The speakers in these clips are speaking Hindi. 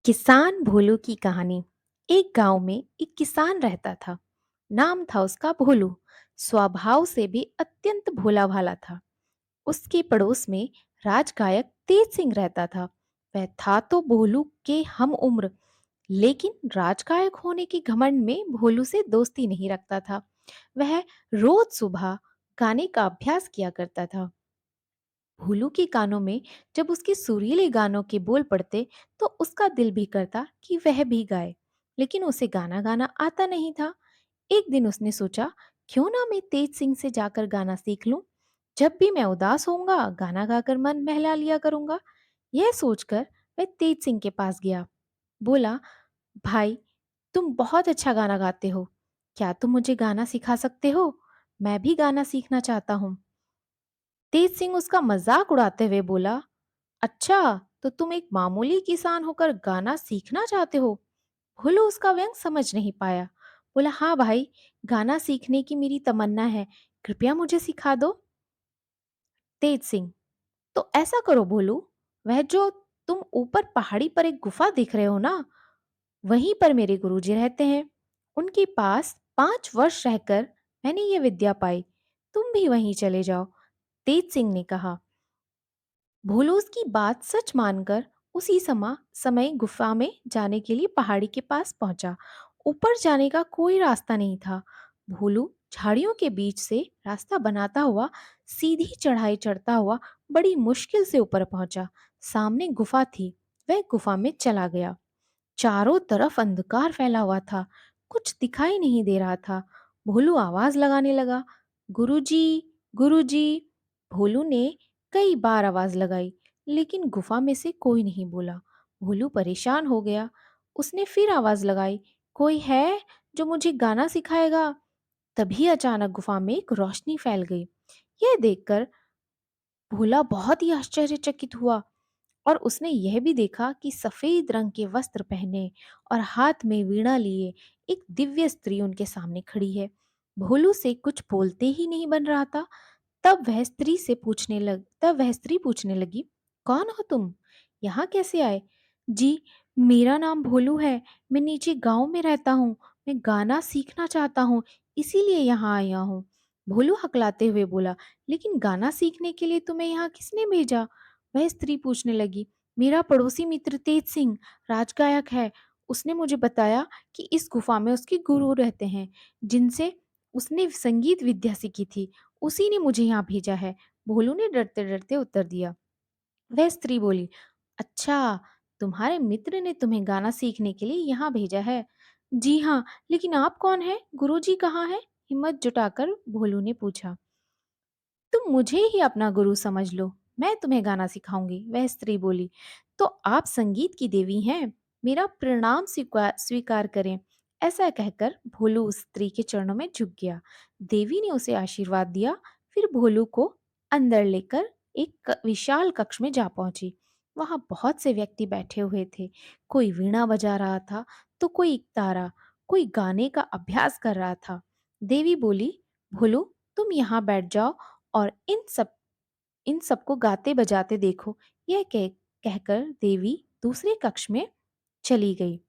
किसान भोलू की कहानी। एक गांव में एक किसान रहता था। नाम था उसका भोलू। स्वभाव से भी अत्यंत भोला भाला था। उसके पड़ोस में राजगायक तेज सिंह रहता था। वह था तो भोलू के हम उम्र, लेकिन राजगायक होने के घमंड में भोलू से दोस्ती नहीं रखता था। वह रोज सुबह गाने का अभ्यास किया करता था। भोलू के कानों में जब उसके सुरीले गानों के बोल पड़ते तो उसका दिल भी करता कि वह भी गाए, लेकिन उसे गाना गाना आता नहीं था। एक दिन उसने सोचा, क्यों ना मैं तेज सिंह से जाकर गाना सीख लूं। जब भी मैं उदास होऊंगा गाना गाकर मन बहला लिया करूंगा। यह सोचकर वह तेज सिंह के पास गया। बोला, भाई, तुम बहुत अच्छा गाना गाते हो। क्या तुम मुझे गाना सिखा सकते हो? मैं भी गाना सीखना चाहता हूँ। तेज सिंह उसका मजाक उड़ाते हुए बोला, अच्छा, तो तुम एक मामूली किसान होकर गाना सीखना चाहते हो? भोलू उसका व्यंग समझ नहीं पाया। बोला, हाँ भाई, गाना सीखने की मेरी तमन्ना है। कृपया मुझे सिखा दो। तेज सिंह, तो ऐसा करो भोलू, वह जो तुम ऊपर पहाड़ी पर एक गुफा देख रहे हो ना, वहीं पर मेरे गुरुजी रहते हैं। उनके पास 5 वर्ष रहकर मैंने ये विद्या पाई। तुम भी वहीं चले जाओ। तेज सिंह ने कहा। भोलू उसकी बात सच मानकर उसी समय गुफा में जाने के लिए पहाड़ी के पास पहुंचा। ऊपर जाने का कोई रास्ता नहीं था। भोलू झाड़ियों के बीच से रास्ता बनाता हुआ सीधी चढ़ाई चढ़ता हुआ बड़ी मुश्किल से ऊपर पहुंचा। सामने गुफा थी। वह गुफा में चला गया। चारों तरफ अंधकार फैला हुआ था। कुछ दिखाई नहीं दे रहा था। भोलू आवाज लगाने लगा, गुरुजी, गुरुजी। भोलू ने कई बार आवाज लगाई, लेकिन गुफा में से कोई नहीं बोला। भोलू परेशान हो गया। उसने फिर आवाज लगाई, कोई है जो मुझे गाना सिखाएगा? तभी अचानक गुफा में एक रोशनी फैल गई। यह देखकर भोला बहुत ही आश्चर्यचकित हुआ और उसने यह भी देखा कि सफेद रंग के वस्त्र पहने और हाथ में वीणा लिए एक दिव्य स्त्री उनके सामने खड़ी है। भोलू से कुछ बोलते ही नहीं बन रहा था। तब वह स्त्री पूछने लगी, कौन हो तुम? यहाँ कैसे आए? जी, मेरा नाम भोलू है। मैं नीचे गांव में रहता हूँ। मैं गाना सीखना चाहता हूँ, इसीलिए यहाँ आया हूँ। भोलू हकलाते हुए बोला, लेकिन गाना सीखने के लिए तुम्हें यहाँ किसने भेजा? वह स्त्री पूछने लगी, मेरा पड़ोसी मित्र तेज सिंह राजगायक है। उसने मुझे बताया कि इस गुफा में उसके गुरु रहते हैं, जिनसे उसने संगीत विद्या सीखी थी। उसी ने मुझे यहाँ भेजा है। भोलू ने डरते डरते उत्तर दिया। वह स्त्री बोली, अच्छा, तुम्हारे मित्र ने तुम्हें गाना सीखने के लिए यहाँ भेजा है? जी हाँ, लेकिन आप कौन हैं? गुरुजी कहाँ हैं? हिम्मत जुटाकर भोलू ने पूछा। तुम मुझे ही अपना गुरु समझ लो, मैं तुम्हें गाना सिखाऊंगी, वह स्त्री बोली। तो आप संगीत की देवी हैं, मेरा प्रणाम स्वीकार स्वीकार करें। ऐसा कहकर भोलू उस स्त्री के चरणों में झुक गया। देवी ने उसे आशीर्वाद दिया। फिर भोलू को अंदर लेकर एक विशाल कक्ष में जा पहुंची। वहां बहुत से व्यक्ति बैठे हुए थे। कोई वीणा बजा रहा था, तो कोई तारा, कोई गाने का अभ्यास कर रहा था। देवी बोली, भोलू, तुम यहाँ बैठ जाओ और इन सबको गाते बजाते देखो। कहकर देवी दूसरे कक्ष में चली गई।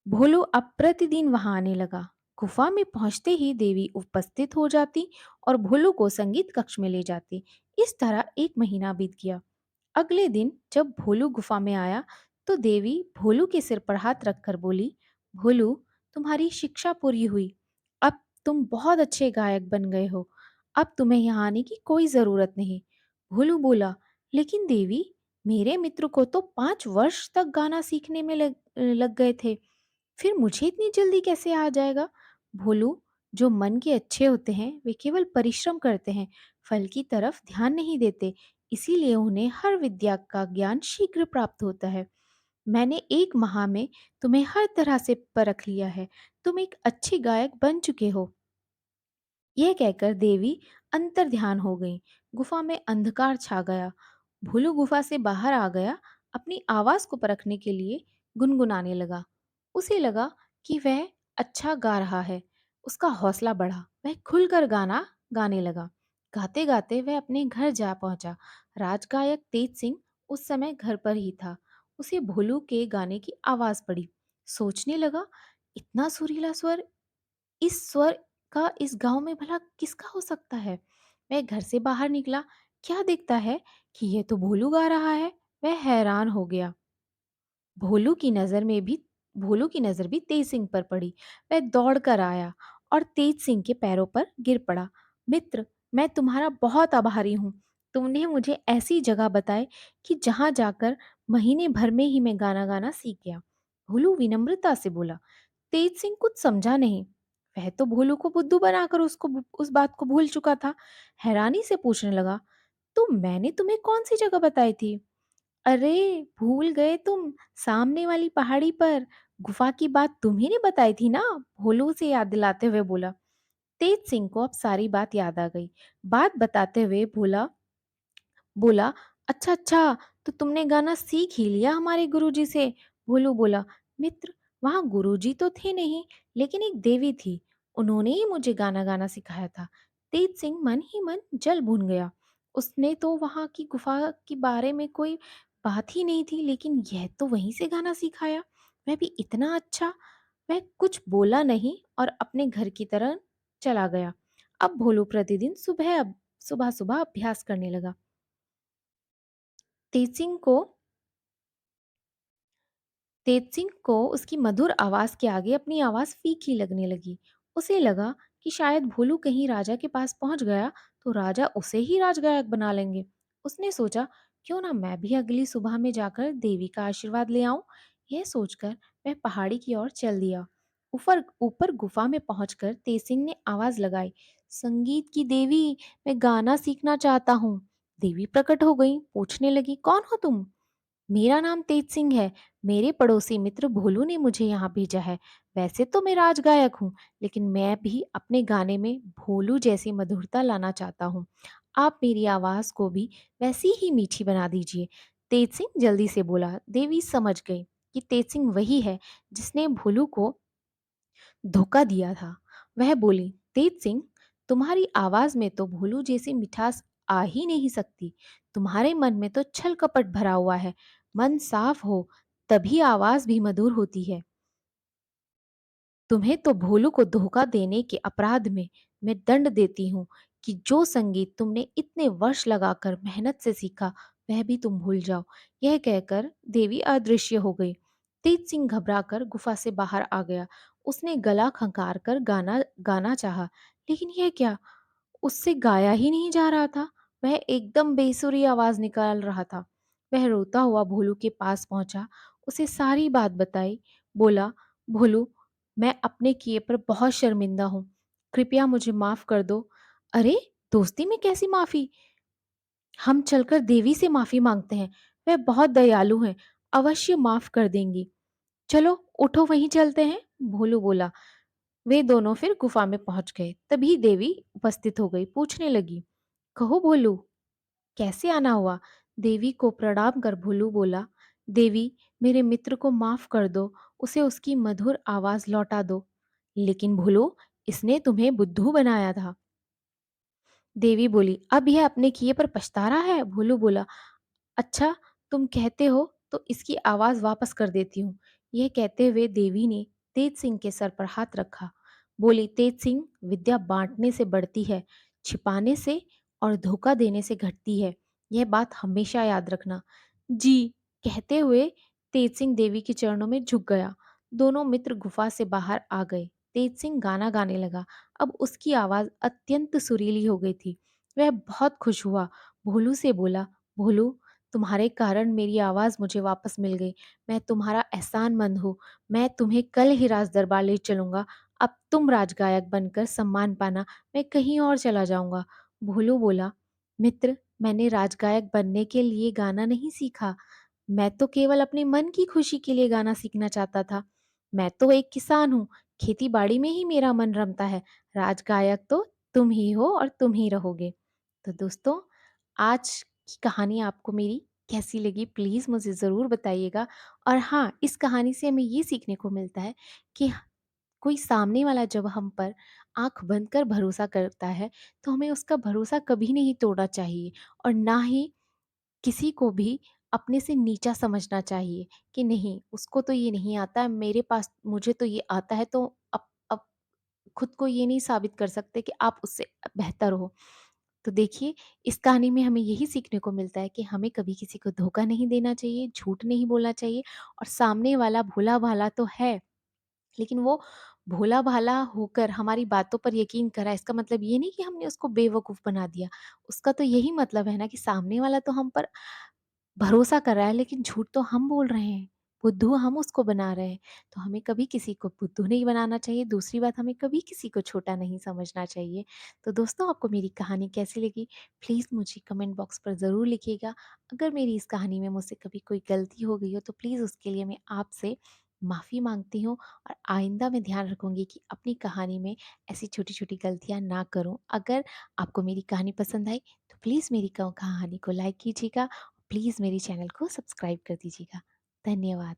भोलू अब प्रतिदिन वहां आने लगा। गुफा में पहुंचते ही देवी उपस्थित हो जाती और भोलू को संगीत कक्ष में ले जाती। इस तरह 1 महीना बीत गया। अगले दिन जब भोलू गुफा में आया तो देवी भोलू के सिर पर हाथ रखकर बोली, भोलू, तुम्हारी शिक्षा पूरी हुई। अब तुम बहुत अच्छे गायक बन गए हो। अब तुम्हें यहाँ आने की कोई जरूरत नहीं। भोलू बोला, लेकिन देवी, मेरे मित्र को तो 5 वर्ष तक गाना सीखने में लग गए थे। फिर मुझे इतनी जल्दी कैसे आ जाएगा? भोलू, जो मन के अच्छे होते हैं वे केवल परिश्रम करते हैं, फल की तरफ ध्यान नहीं देते। इसीलिए उन्हें हर विद्या का ज्ञान शीघ्र प्राप्त होता है। मैंने 1 माह में तुम्हें हर तरह से परख लिया है। तुम एक अच्छे गायक बन चुके हो। यह कहकर देवी अंतर ध्यान हो गई। गुफा में अंधकार छा गया। भोलू गुफा से बाहर आ गया। अपनी आवाज को परखने के लिए गुनगुनाने लगा। उसे लगा कि वह अच्छा गा रहा है। उसका हौसला बढ़ा। वह खुलकर गाना गाने लगा। गाते गाते वह अपने घर जा पहुंचा। राजगायक तेज सिंह उस समय घर पर ही था। उसे भोलू के गाने की आवाज़ पड़ी। सोचने लगा, इतना सुरीला स्वर, इस स्वर का इस गाँव में भला किसका हो सकता है? वह घर से बाहर निकला, क्या देखता है कि ये तो भोलू गा रहा है। वह हैरान हो गया। भोलू की नज़र में भी भोलू की नज़र भी तेज सिंह पर पड़ी। वह दौड़ कर आया और तेज सिंह के पैरों पर गिर पड़ा। मित्र, मैं तुम्हारा बहुत आभारी हूँ। तुमने मुझे ऐसी जगह बताई कि जहाँ जाकर महीने भर में ही मैं गाना गाना सीख गया। भोलू विनम्रता से बोला। तेज सिंह कुछ समझा नहीं। वह तो भोलू को बुद्धू बनाकर उस बात को भूल चुका था। हैरानी से पूछने लगा, तो मैंने तुम्हें कौन सी जगह बताई थी? अरे, भूल गए तुम, सामने वाली पहाड़ी पर गुफा की बात तुम्ही ने बताई थी ना? भोलू से याद दिलाते हुए बोला। तेज सिंह को अब सारी बात याद आ गई। बात बताते हुए भोला बोला, अच्छा अच्छा, तो तुमने गाना सीख ही लिया हमारे गुरुजी से? भोलू बोला, मित्र, वहाँ गुरुजी तो थे नहीं, लेकिन एक देवी थी, उन्होंने ही मुझे गाना गाना सिखाया था। तेज सिंह मन ही मन जल भून गया। उसने तो वहाँ की गुफा के बारे में कोई बात ही नहीं थी, लेकिन यह तो वहीं से गाना सिखाया, वह भी इतना अच्छा। वह कुछ बोला नहीं और अपने घर की तरह चला गया। अब भोलू प्रतिदिन सुबह सुबह अभ्यास करने लगा। तेज को तेज को उसकी मधुर आवाज के आगे अपनी आवाज फीकी लगने लगी। उसे लगा कि शायद भोलू कहीं राजा के पास पहुंच गया तो राजा उसे ही राजगायक बना लेंगे। उसने सोचा, क्यों ना मैं भी अगली सुबह में जाकर देवी का आशीर्वाद ले आऊं। यह सोचकर वह पहाड़ी की ओर चल दिया। ऊपर ऊपर गुफा में पहुंचकर तेसिंग ने आवाज लगाई, संगीत की देवी, मैं गाना सीखना चाहता हूँ। देवी प्रकट हो गई, पूछने लगी, कौन हो तुम? मेरा नाम तेज सिंह है। मेरे पड़ोसी मित्र भोलू ने मुझे यहाँ भेजा है। वैसे तो मैं राजगायक हूँ, लेकिन मैं भी अपने गाने में भोलू जैसी मधुरता लाना चाहता हूँ। आप मेरी आवाज को भी वैसी ही मीठी बना दीजिए। तेज सिंह जल्दी से बोला। देवी समझ गई कि तेज सिंह वही है जिसने भोलू को धोखा दिया था। वह बोली, तेज सिंह, तुम्हारी आवाज में तो भोलू जैसी मिठास आ ही नहीं सकती। तुम्हारे मन में तो छल कपट भरा हुआ है। मन साफ हो तभी आवाज भी मधुर होती है। तुम्हें तो भोलू को धोखा देने के अपराध में मैं दंड देती हूँ कि जो संगीत तुमने इतने वर्ष लगाकर मेहनत से सीखा वह भी तुम भूल जाओ। यह कहकर देवी अदृश्य हो गई। तेज सिंह घबराकर गुफा से बाहर आ गया। उसने गला खंगार कर गाना गाना चाहा, लेकिन यह क्या, उससे गाया ही नहीं जा रहा था। वह एकदम बेसुरी आवाज निकाल रहा था। वह रोता हुआ भोलू के पास पहुंचा, उसे सारी बात बताई। बोला, भोलू, मैं अपने किए पर बहुत शर्मिंदा हूँ। कृपया मुझे माफ कर दो। अरे, दोस्ती में कैसी माफी? हम चलकर देवी से माफी मांगते हैं। वह बहुत दयालु हैं, अवश्य माफ कर देंगी। चलो उठो, वहीं चलते हैं। भोलू बोला। वे दोनों फिर गुफा में पहुंच गए। तभी देवी उपस्थित हो गई, पूछने लगी, कहो भोलू, कैसे आना हुआ? देवी को प्रणाम कर भोलू बोला, देवी, मेरे मित्र को माफ कर दो, उसे उसकी मधुर आवाज लौटा दो। लेकिन भोलू, इसने तुम्हें बुद्धू बनाया था। देवी बोली, अब यह अपने किए पर पछता रहा है। भोलू बोला, अच्छा, तुम कहते हो तो इसकी आवाज वापस कर देती हूँ। यह कहते हुए देवी ने तेज सिंह के सर पर हाथ रखा। बोली, तेज सिंह, विद्या बांटने से बढ़ती है, छिपाने से और धोखा देने से घटती है। यह बात हमेशा याद रखना। जी, कहते हुए तेज सिंह देवी के चरणों में झुक गया। दोनों मित्र गुफा से बाहर आ गए। तेज सिंह गाना गाने लगा। अब उसकी आवाज अत्यंत सुरीली हो गई थी। वह बहुत खुश हुआ। भोलू से बोला, भोलू, तुम्हारे कारण मेरी आवाज़ मुझे वापस मिल गई। मैं तुम्हारा एहसानमंद हूँ। मैं तुम्हें कल ही राज दरबार ले चलूँगा। अब तुम राजगायक बनकर सम्मान पाना, मैं कहीं और चला जाऊँगा। भोलू बोला, मित्र, मैंने राजगायक बनने के लिए गाना नहीं सीखा। मैं तो केवल अपने मन की खुशी के लिए गाना सीखना चाहता था। मैं तो एक किसान हूँ, खेती-बाड़ी में ही मेरा मन रमता है। राजगायक तो तुम ही हो और तुम ही रहोगे। तो दोस्तों, आज की कहानी आपको मेरी कैसी लगी प्लीज़ मुझे ज़रूर बताइएगा। और हाँ, इस कहानी से हमें ये सीखने को मिलता है कि कोई सामने वाला जब हम पर आँख बंद कर भरोसा करता है, तो हमें उसका भरोसा कभी नहीं तोड़ना चाहिए और ना ही किसी को भी अपने से नीचा समझना चाहिए कि नहीं, उसको तो ये नहीं आता है, मेरे पास मुझे तो ये आता है, तो अब खुद को ये नहीं साबित कर सकते कि आप उससे बेहतर हो। तो देखिए, इस कहानी में हमें यही सीखने को मिलता है कि हमें कभी किसी को धोखा नहीं देना चाहिए, झूठ नहीं बोलना चाहिए, और सामने वाला भोला-भाला तो है, लेकिन वो भोला-भाला होकर हमारी बातों पर यकीन कर रहा है, इसका मतलब ये नहीं कि हमने उसको बेवकूफ़ बना दिया। उसका तो यही मतलब है ना कि सामने वाला तो हम पर भरोसा कर रहा है, लेकिन झूठ तो हम बोल रहे हैं, बुद्धू हम उसको बना रहे हैं। तो हमें कभी किसी को बुद्धू नहीं बनाना चाहिए, दूसरी बात, हमें कभी किसी को छोटा नहीं समझना चाहिए। तो दोस्तों, आपको मेरी कहानी कैसी लगी? प्लीज़ मुझे कमेंट बॉक्स पर ज़रूर लिखिएगा। अगर मेरी इस कहानी में मुझसे कभी कोई गलती हो गई हो, तो प्लीज़ उसके लिए मैं आपसे माफ़ी माँगती हूँ, और आइंदा मैं ध्यान रखूँगी कि अपनी कहानी में ऐसी छोटी-छोटी गलतियाँ ना करूँ। अगर आपको मेरी कहानी पसंद आई, तो प्लीज़ मेरी कहानी को लाइक कीजिएगा, प्लीज़ मेरे चैनल को सब्सक्राइब कर दीजिएगा। धन्यवाद।